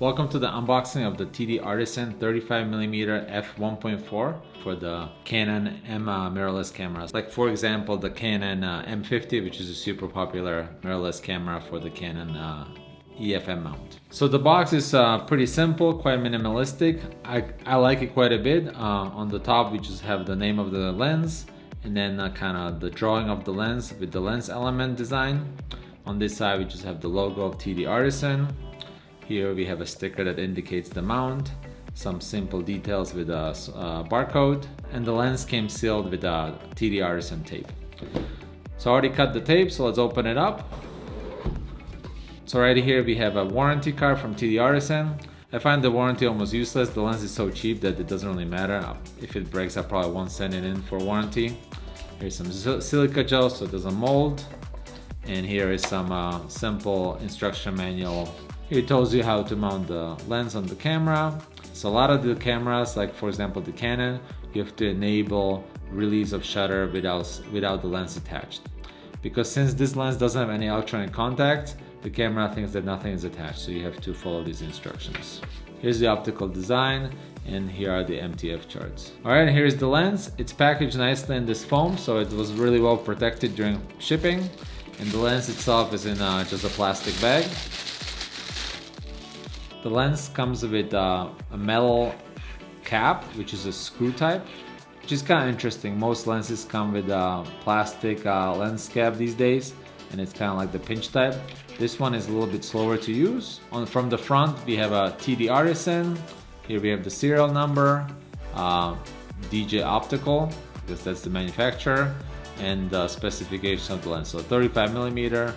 Welcome to the unboxing of the TTArtisan 35mm f1.4 for the Canon M mirrorless cameras. Like for example, the Canon M50, which is a super popular mirrorless camera for the Canon EOS M mount. So the box is pretty simple, quite minimalistic. I like it quite a bit. On the top we just have the name of the lens and then kind of the drawing of the lens with the lens element design. On this side we just have the logo of TTArtisan. Here we have a sticker that indicates the mount, some simple details with a barcode, and the lens came sealed with a TTArtisan tape. So I already cut the tape, so let's open it up. So right here we have a warranty card from TTArtisan. I find the warranty almost useless. The lens is so cheap that it doesn't really matter. If it breaks, I probably won't send it in for warranty. Here's some silica gel so it doesn't mold. And here is some simple instruction manual. Here it tells you how to mount the lens on the camera. So a lot of the cameras, like for example the Canon, you have to enable release of shutter without the lens attached. Because since this lens doesn't have any electronic contact, the camera thinks that nothing is attached, so you have to follow these instructions. Here's the optical design, and here are the MTF charts. Alright, here's the lens. It's packaged nicely in this foam, so it was really well protected during shipping. And the lens itself is in just a plastic bag. The lens comes with a metal cap, which is a screw type, which is kind of interesting. Most lenses come with a plastic lens cap these days, and it's kind of like the pinch type. This one is a little bit slower to use. From the front, we have a TTArtisan. Here we have the serial number, DJ Optical, because that's the manufacturer, and the specification of the lens. So 35mm,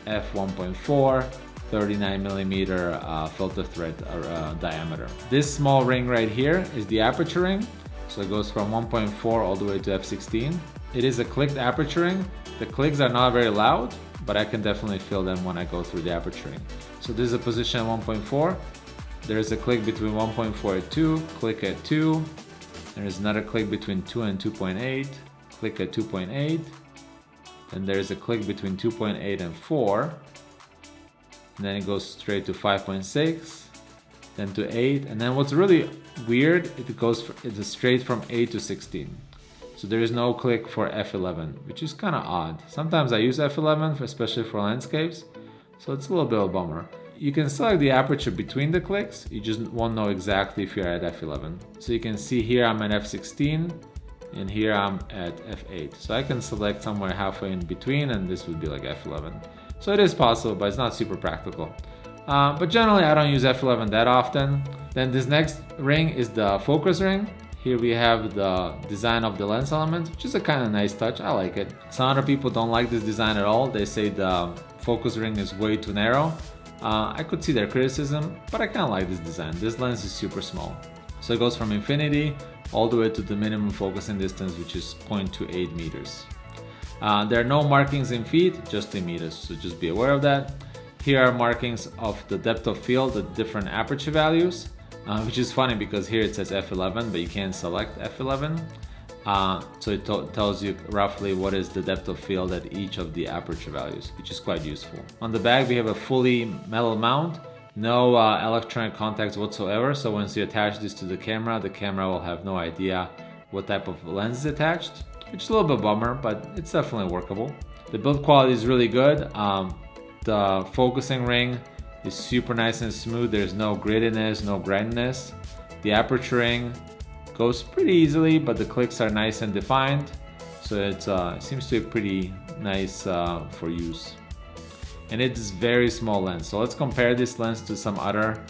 f1.4. 39mm filter thread diameter. This small ring right here is the aperture ring. So it goes from 1.4 all the way to f16. It is a clicked aperture ring. The clicks are not very loud, but I can definitely feel them when I go through the aperture ring. So this is a position at 1.4. There is a click between 1.4 and 2, click at 2. There is another click between 2 and 2.8, click at 2.8. Then there is a click between 2.8 and 4. And then it goes straight to 5.6, then to 8, and then what's really weird, it's straight from 8 to 16. So there is no click for f11, which is kind of odd. Sometimes I use f11, especially for landscapes, so it's a little bit of a bummer. You can select the aperture between the clicks, you just won't know exactly if you're at f11. So you can see here I'm at f16, and here I'm at f8. So I can select somewhere halfway in between, and this would be like f11. So it is possible, but it's not super practical. But generally I don't use f11 that often. Then this next ring is the focus ring. Here we have the design of the lens element, which is a kind of nice touch. I like it. Some other people don't like this design at all. They say the focus ring is way too narrow. I could see their criticism, but I kind of like this design. This lens is super small. So it goes from infinity all the way to the minimum focusing distance, which is 0.28 meters. There are no markings in feet, just in meters, so just be aware of that. Here are markings of the depth of field at different aperture values, which is funny because here it says f11, but you can't select f11. So it tells you roughly what is the depth of field at each of the aperture values, which is quite useful. On the back we have a fully metal mount, no electronic contacts whatsoever, so once you attach this to the camera will have no idea what type of lens is attached. Which is a little bit bummer, but it's definitely workable. The build quality is really good. The focusing ring is super nice and smooth. There's no grittiness, no grindiness. The aperture ring goes pretty easily, but the clicks are nice and defined. So it seems to be pretty nice for use. And it's very small lens. So let's compare this lens to some other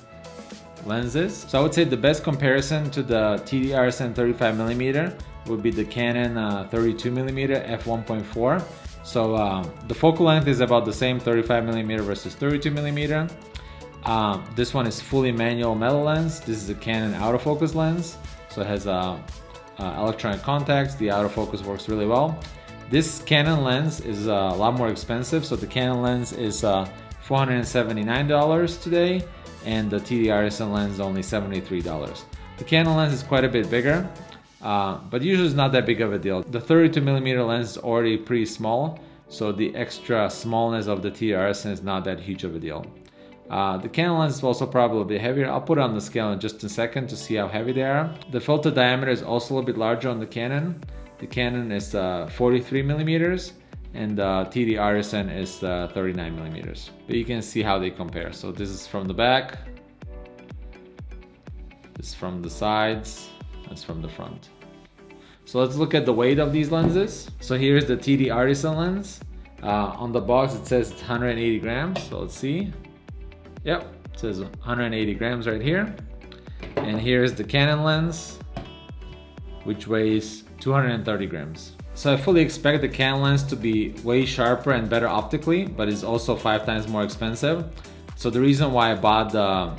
lenses. So I would say the best comparison to the TTArtisan 35mm would be the Canon 32mm f1.4. So the focal length is about the same, 35mm versus 32mm. This one is fully manual metal lens. This is a Canon autofocus lens, so it has electronic contacts. The autofocus works really well. This Canon lens is a lot more expensive. So the Canon lens is $479 today, and the TTArtisan lens is only $73. The Canon lens is quite a bit bigger. But usually it's not that big of a deal. The 32mm lens is already pretty small, so the extra smallness of the TTArtisan is not that huge of a deal. The Canon lens is also probably a bit heavier. I'll put it on the scale in just a second to see how heavy they are. The filter diameter is also a little bit larger on the Canon. The Canon is 43 millimeters and the TTArtisan is 39 millimeters. But you can see how they compare. So this is from the back, this is from the sides, that's from the front. So let's look at the weight of these lenses. So here's the TTArtisan lens. On the box it says it's 180 grams. So let's see. Yep, it says 180 grams right here. And here's the Canon lens, which weighs 230 grams. So I fully expect the Canon lens to be way sharper and better optically, but it's also 5 times more expensive. So the reason why I bought the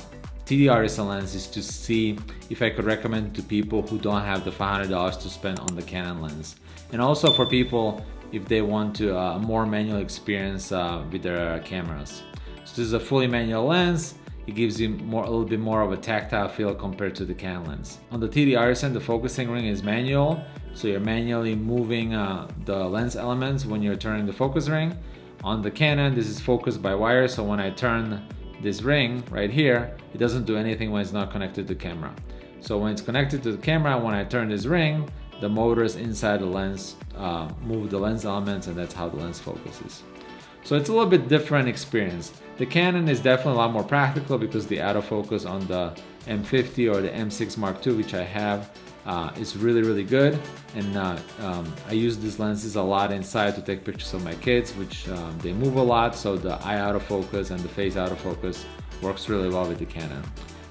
TTArtisan lens is to see if I could recommend it to people who don't have the $500 to spend on the Canon lens. And also for people if they want to a more manual experience with their cameras. So this is a fully manual lens. It gives you a little bit more of a tactile feel compared to the Canon lens. On the TTArtisan, the focusing ring is manual, so you're manually moving the lens elements when you're turning the focus ring. On the Canon, this is focused by wire, so when I turn this ring right here, it doesn't do anything when it's not connected to the camera. So when it's connected to the camera, when I turn this ring, the motors inside the lens move the lens elements, and that's how the lens focuses. So it's a little bit different experience. The Canon is definitely a lot more practical because the autofocus on the M50 or the M6 Mark II, which I have, is really good. And I use these lenses a lot inside to take pictures of my kids, which they move a lot, so the eye autofocus and the face autofocus works really well with the Canon.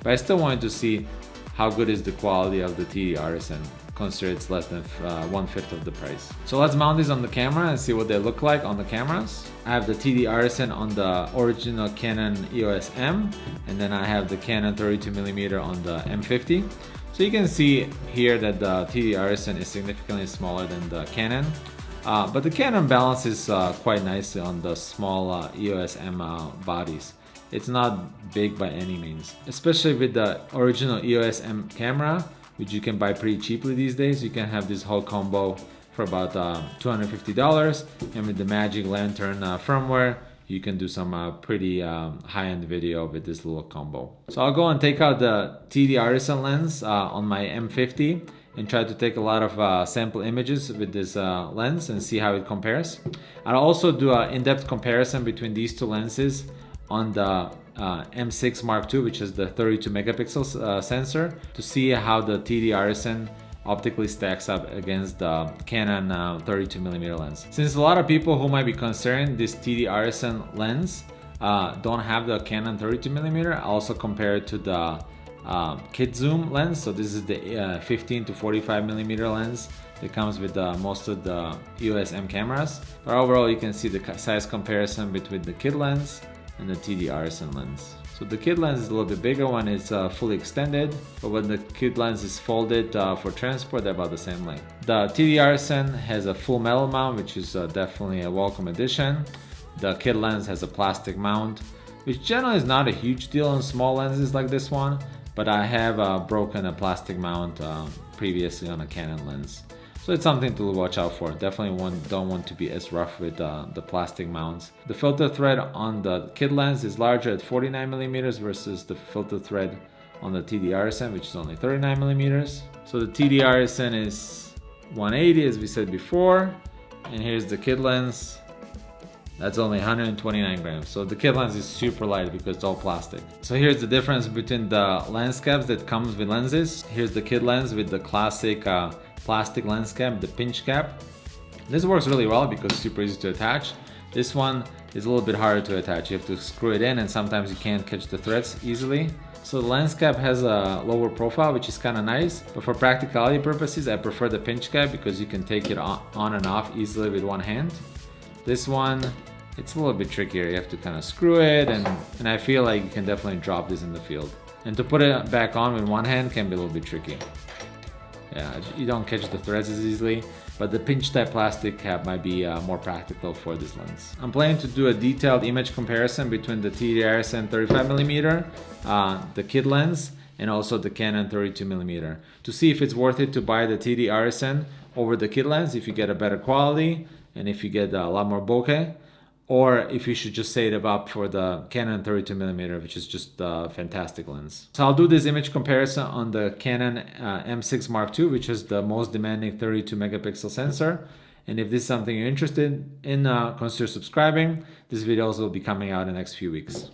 But I still wanted to see how good is the quality of the TTArtisan, consider it's less than 1/5 of the price. So let's mount these on the camera and see what they look like on the cameras. I have the TTArtisan on the original Canon EOS M, and then I have the Canon 32mm on the M50. So you can see here that the TTArtisan is significantly smaller than the Canon, but the Canon balances quite nicely on the small EOS M bodies. It's not big by any means, especially with the original EOS M camera, which you can buy pretty cheaply these days. You can have this whole combo for about $250, and with the Magic Lantern firmware, you can do some pretty high-end video with this little combo. So I'll go and take out the TTArtisan lens on my M50 and try to take a lot of sample images with this lens and see how it compares. I'll also do an in-depth comparison between these two lenses on the M6 Mark II, which is the 32 megapixel sensor, to see how the TTArtisan optically stacks up against the Canon 32mm lens. Since a lot of people who might be concerned this TTArtisan lens don't have the Canon 32mm, I also compare it to the kit zoom lens. So this is the 15 to 45mm lens that comes with most of the EOS M cameras. But overall, you can see the size comparison between the kit lens and the TTArtisan lens. So the kit lens is a little bit bigger when it's fully extended, but when the kit lens is folded for transport, they're about the same length. The TTArtisan has a full metal mount, which is definitely a welcome addition. The kit lens has a plastic mount, which generally is not a huge deal on small lenses like this one, but I have broken a plastic mount previously on a Canon lens. So it's something to watch out for. Definitely don't want to be as rough with the plastic mounts. The filter thread on the kit lens is larger at 49mm versus the filter thread on the TTArtisan, which is only 39mm. So the TTArtisan is 180, as we said before, and here's the kit lens. That's only 129 grams. So the kit lens is super light because it's all plastic. So here's the difference between the lens caps that comes with lenses. Here's the kit lens with the classic plastic lens cap, the pinch cap. This works really well because it's super easy to attach. This one is a little bit harder to attach. You have to screw it in, and sometimes you can't catch the threads easily. So the lens cap has a lower profile, which is kind of nice, but for practicality purposes, I prefer the pinch cap because you can take it on and off easily with one hand. This one, it's a little bit trickier. You have to kind of screw it, and I feel like you can definitely drop this in the field. And to put it back on with one hand can be a little bit tricky. Yeah, you don't catch the threads as easily, but the pinch type plastic cap might be more practical for this lens. I'm planning to do a detailed image comparison between the TTArtisan 35mm, the kit lens, and also the Canon 32mm to see if it's worth it to buy the TTArtisan over the kit lens if you get a better quality and if you get a lot more bokeh, or if you should just save up for the Canon 32mm, which is just a fantastic lens. So I'll do this image comparison on the Canon M6 Mark II, which is the most demanding 32 megapixel sensor. And if this is something you're interested in, consider subscribing. These videos will be coming out in the next few weeks.